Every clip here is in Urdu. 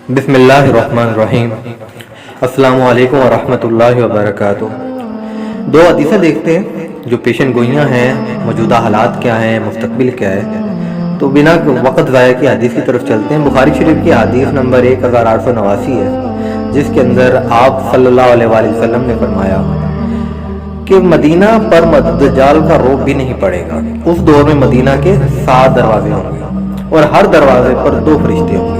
بسم اللہ الرحمن الرحیم۔ السلام علیکم ورحمۃ اللہ وبرکاتہ۔ دو حدیثیں دیکھتے ہیں جو پیشن گوئیاں ہیں، موجودہ حالات کیا ہیں، مستقبل کیا ہے۔ تو بنا وقت ضائع کی حدیث کی طرف چلتے ہیں۔ بخاری شریف کی حدیث نمبر 1889 ہے، جس کے اندر آپ صلی اللہ علیہ وآلہ وسلم نے فرمایا کہ مدینہ پر دجال کا روب بھی نہیں پڑے گا۔ اس دور میں مدینہ کے 7 دروازے ہوں گے اور ہر دروازے پر 2 فرشتے ہوں گے۔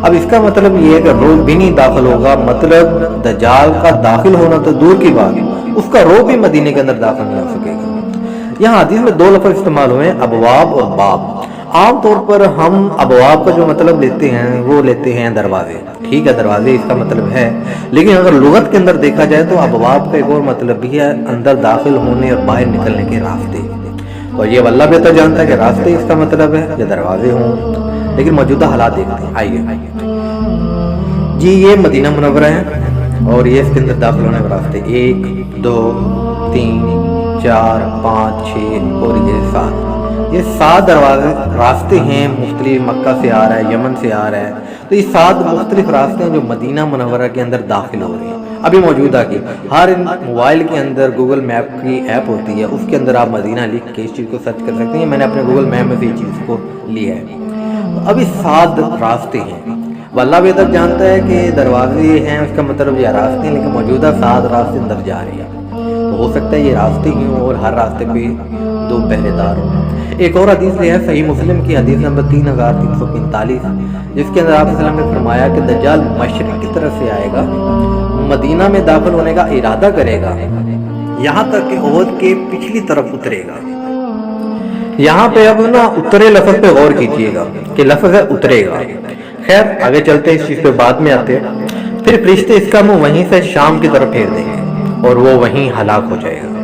اب اس کا مطلب یہ ہے کہ روب بھی نہیں داخل ہوگا، مطلب دجال کا داخل ہونا تو دور کی بات، اس کا روب بھی مدینے کے اندر داخل نہیں ہو سکے گا۔ یہاں حدیث میں 2 لفظ استعمال ہوئے ہیں، ابواب اور باب۔ عام طور پر ہم ابواب کا جو مطلب لیتے ہیں وہ لیتے ہیں دروازے، ٹھیک ہے، دروازے اس کا مطلب ہے، لیکن اگر لغت کے اندر دیکھا جائے تو ابواب کا ایک اور مطلب بھی ہے، اندر داخل ہونے اور باہر نکلنے کے راستے۔ اور یہ اللہ بہتر جانتا ہے کہ راستے اس کا مطلب ہے یا دروازے ہوں، لیکن موجودہ حالات دیکھتے ہیں۔ آئیے جی، یہ مدینہ منورہ ہے اور یہ اس کے اندر داخل ہونے کے راستے 1 2 3 4 5 6 اور یہ 7، یہ 7 دروازے راستے ہیں۔ مختلف مکہ سے آ رہا ہے، یمن سے آ رہا ہے، تو یہ 7 مختلف راستے ہیں جو مدینہ منورہ کے اندر داخل ہو رہے ہیں۔ ابھی موجودہ کی ہر موبائل کے اندر گوگل میپ کی ایپ ہوتی ہے، اس کے اندر آپ مدینہ لکھ کے اس چیز کو سرچ کر سکتے ہیں۔ میں نے اپنے گوگل میپ میں سے یہ چیز کو لیا ہے۔ ابھی 7 راستے ہیں، اللہ بہتر جانتا ہے کہ دروازے ہیں اس کا مطلب یہ راستے ہیں، لیکن موجودہ 7 راستے اندر جا رہے ہیں، تو ہو سکتا ہے یہ راستے ہی ہوں اور ہر راستے پہ 2 پہرے دار ہوں۔ ایک اور حدیث ہے صحیح مسلم کی حدیث نمبر 3345، جس کے اندر آپ وسلم نے فرمایا کہ دجال مشرق کی طرف سے آئے گا، مدینہ میں داخل ہونے کا ارادہ کرے گا، یہاں تک کہ احد کے پچھلی طرف اترے گا۔ یہاں پہ اب نا اترے لفظ پہ غور کیجئے گا کہ لفظ ہے اترے گا۔ خیر آگے چلتے ہیں، اس چیز پہ بعد میں آتے ہیں۔ پھر فرشتے اس کا منہ وہیں سے شام کی طرف پھیر دیں گے اور وہ وہیں ہلاک ہو جائے گا۔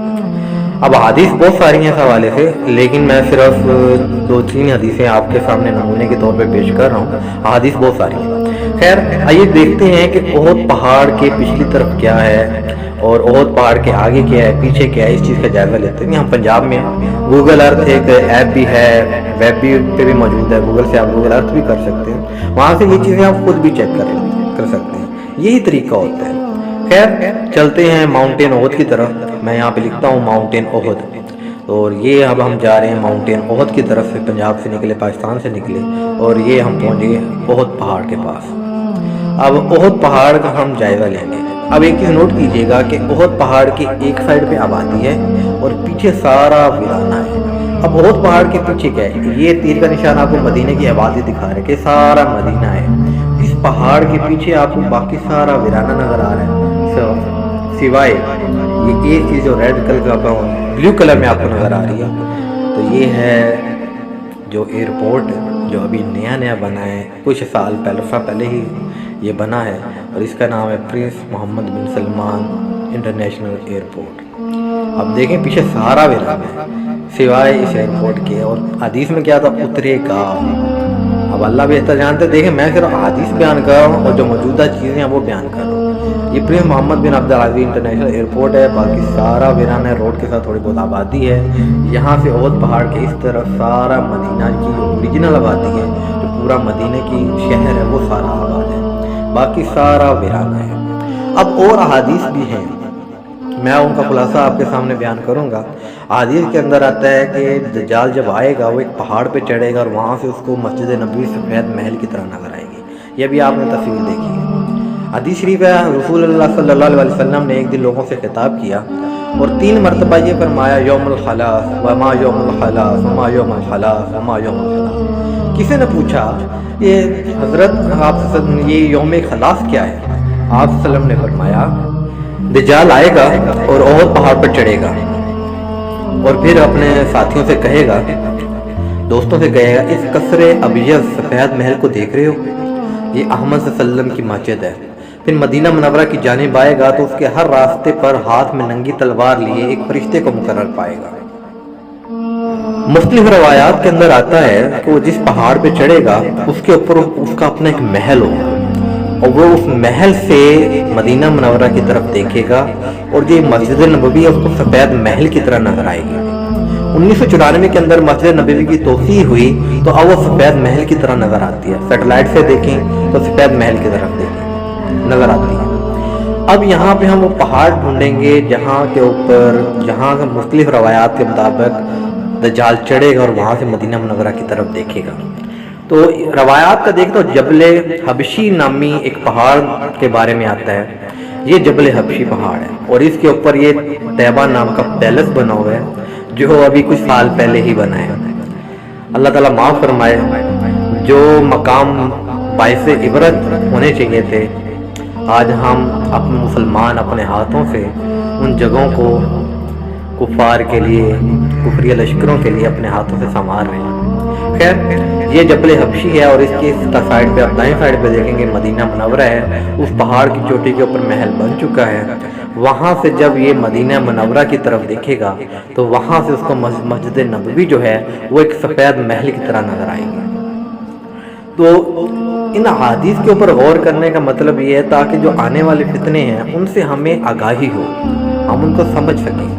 اب حدیث بہت ساری ہیں اس حوالے سے، لیکن میں صرف 2-3 حدیثیں آپ کے سامنے نمونے کے طور پہ پیش کر رہا ہوں، حدیث بہت ساری ہیں۔ خیر آئیے دیکھتے ہیں کہ احد پہاڑ کے پچھلی طرف کیا ہے اور احد پہاڑ کے آگے کیا ہے، پیچھے کیا ہے، اس چیز کا جائزہ لیتے ہیں۔ ہم پنجاب میں گوگل ارتھ ایک ایپ بھی ہے، ویب بھی پہ بھی موجود ہے، گوگل سے آپ گوگل ارتھ بھی کر سکتے ہیں، وہاں سے یہ چیزیں آپ خود بھی چیک کر سکتے ہیں، یہی طریقہ ہوتا ہے۔ خیر چلتے ہیں ماؤنٹین احد کی طرف۔ میں یہاں پہ لکھتا ہوں ماؤنٹین احد، اور یہ اب ہم جا رہے ہیں ماؤنٹین احد کی طرف سے، پنجاب سے نکلے، پاکستان سے نکلے اور یہ ہم پہنچے احد پہاڑ کے پاس۔ اب احد پہاڑ کا ہم جائزہ لیں گے۔ اب ایک چیز نوٹ کیجئے گا کہ احد پہاڑ کی ایک سائڈ پہ آبادی ہے اور پیچھے سارا ویرانہ ہے۔ اب احد پہاڑ کے پیچھے کیا ہے، یہ تیر کا نشان آپ کو مدینے کی آبادی دکھا رہا ہے کہ سارا مدینہ ہے۔ اس پہاڑ کے پیچھے آپ کو باقی سارا ویرانہ نظر آ رہا ہے، سوائے یہ ایک چیز جو ریڈ کلر کا بلیو کلر میں آپ کو نظر آ رہی ہے، تو یہ ہے جو ایئرپورٹ جو ابھی نیا بنا ہے، کچھ سال پہلے ہی یہ بنا ہے، اور اس کا نام ہے پرنس محمد بن سلمان انٹرنیشنل ایئرپورٹ۔ اب دیکھیں پیچھے سارا ویرانہ ہے سوائے اس ایئرپورٹ کے، اور حدیث میں کیا تھا، اترے گا۔ اب اللہ بہتر جانتے، دیکھیں میں صرف حدیث بیان کر رہا ہوں اور جو موجودہ چیزیں ہیں وہ بیان کر رہا ہوں۔ یہ پرنس محمد بن عبدالعزیز انٹرنیشنل ایئرپورٹ ہے، باقی سارا ویرانہ ہے، روڈ کے ساتھ تھوڑی بہت آبادی ہے۔ یہاں سے احد پہاڑ کے اس طرف سارا مدینہ کی جو اوریجنل آبادی ہے، جو پورا مدینہ کی شہر ہے، وہ سارا آباد ہے، باقی سارا ویرانہ ہے۔ اب اور احادیث بھی ہیں، میں ان کا خلاصہ آپ کے سامنے بیان کروں گا۔ حدیث کے اندر آتا ہے کہ دجال جب آئے گا وہ ایک پہاڑ پہ چڑھے گا اور وہاں سے اس کو مسجد نبوی سفید محل کی طرح نظر آئے گی، یہ بھی آپ نے تصویر دیکھی ہے۔ حدیث شریف ہے، رسول اللہ صلی اللہ علیہ وسلم نے ایک دن لوگوں سے خطاب کیا اور 3 مرتبہ یہ فرمایا، یوم الخلاص وما یوم الخلاص وما یوم الخلاص وما یوم الخلاص۔ کسی نے پوچھا یہ حضرت آپ یہ یوم خلاص کیا ہے؟ آپ صلی اللہ علیہ وسلم نے فرمایا دجال آئے گا اور احد پہاڑ پر چڑھے گا اور پھر اپنے ساتھیوں سے کہے گا، دوستوں سے کہے گا، اس قصر ابیض سفید محل کو دیکھ رہے ہو، یہ احمد صلی اللہ علیہ وسلم کی مسجد ہے۔ پھر مدینہ منورہ کی جانب آئے گا تو اس کے ہر راستے پر ہاتھ میں ننگی تلوار لیے ایک فرشتے کو مقرر پائے گا۔ مختلف روایات کے اندر آتا ہے کہ وہ جس پہاڑ پہ چڑھے گا اس کے اوپر اس کا اپنا ایک محل ہوگا، اور وہ اس محل سے مدینہ منورہ کی طرف دیکھے گا، اور جو مسجد نبوی ہے اس کو سفید محل کی طرح نظر آئے گی، 1994 کے اندر مسجد نبوی کی توسیع ہوئی تو اب وہ سفید محل کی طرح نظر آتی ہے. سیٹلائٹ سے دیکھیں تو سفید محل کی طرف دیکھیں نظر آتی ہے. اب یہاں پہ ہم وہ پہاڑ ڈھونڈیں گے جہاں کے اوپر جہاں مختلف روایات کے مطابق دجال چڑھے گا اور وہاں سے مدینہ منورہ کی طرف دیکھے گا. تو روایات کا دیکھ تو جبل حبشی نامی ایک پہاڑ کے بارے میں آتا ہے. یہ جبل حبشی پہاڑ ہے اور اس کے اوپر یہ طیبہ نام کا پیلس بنا ہوا ہے جو ابھی کچھ سال پہلے ہی بنا ہے. اللہ تعالیٰ معاف فرمائے. جو مقام باعث عبرت ہونے چاہیے تھے آج ہم اپنے مسلمان اپنے ہاتھوں سے ان جگہوں کو کفار کے لیے کفری لشکروں کے لیے اپنے ہاتھوں سے سنوار رہے ہیں. خیر یہ جبل حبشی ہے اور اس کی سائڈ پہ آپ دائیں سائڈ پہ دیکھیں گے مدینہ منورہ ہے. اس پہاڑ کی چوٹی کے اوپر محل بن چکا ہے. وہاں سے جب یہ مدینہ منورہ کی طرف دیکھے گا تو وہاں سے اس کو مسجد نبوی جو ہے وہ ایک سفید محل کی طرح نظر آئے گی. تو ان احادیث کے اوپر غور کرنے کا مطلب یہ ہے تاکہ جو آنے والے فتنے ہیں ان سے ہمیں آگاہی ہو, ہم ان کو سمجھ سکیں.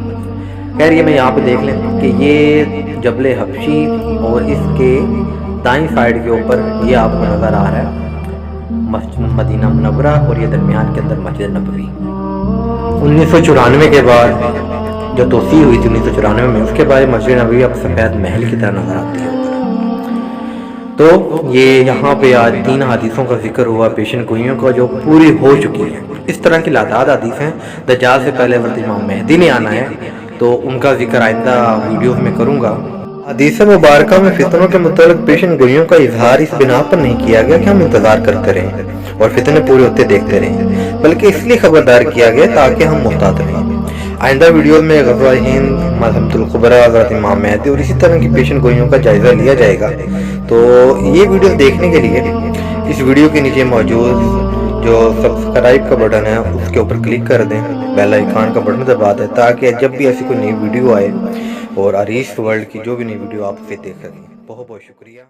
خیر یہ میں یہاں پہ دیکھ لیں کہ یہ جبل حبشی اور اس کے دائیں سائڈ کے اوپر یہ آپ کو نظر آ رہا ہے مدینہ منورہ اور یہ درمیان کے اندر مسجد نبوی. 1994 کے بعد جو توسیع ہوئی تھی 1994 میں, اس کے بعد مسجد نبوی اب سفید محل کی طرح نظر آتی ہے. تو یہ یہاں پہ آج 3 حدیثوں کا ذکر ہوا پیشن گوئیوں کا جو پوری ہو چکی ہیں. اس طرح کی لاتعداد حدیث ہیں. دجال سے پہلے حضرت امام مہدی نے آنا ہے تو ان کا ذکر آئندہ ویڈیوز میں کروں گا. حدیث مبارکہ میں فتنوں کے متعلق پیشن گوئیوں کا اظہار اس بنا پر نہیں کیا گیا کہ ہم انتظار کرتے رہیں اور فتنے پورے ہوتے دیکھتے رہیں, بلکہ اس لیے خبردار کیا گیا تاکہ ہم محتاط رہیں. آئندہ ویڈیوز میں غزوہ ہند, ملحمۃ الکبریٰ, حضرت امام مہدی اور اسی طرح کی پیشن گوئیوں کا جائزہ لیا جائے گا. تو یہ ویڈیو دیکھنے کے لیے اس ویڈیو کے نیچے موجود جو سبسکرائب کا بٹن ہے اس کے اوپر کلک کر دیں, بیل آئیکن کا بٹن دبا دیں تاکہ جب بھی ایسی کوئی نئی ویڈیو آئے اور عریش ورلڈ کی جو بھی نئی ویڈیو آپ اسے دیکھ سکیں. بہت بہت شکریہ.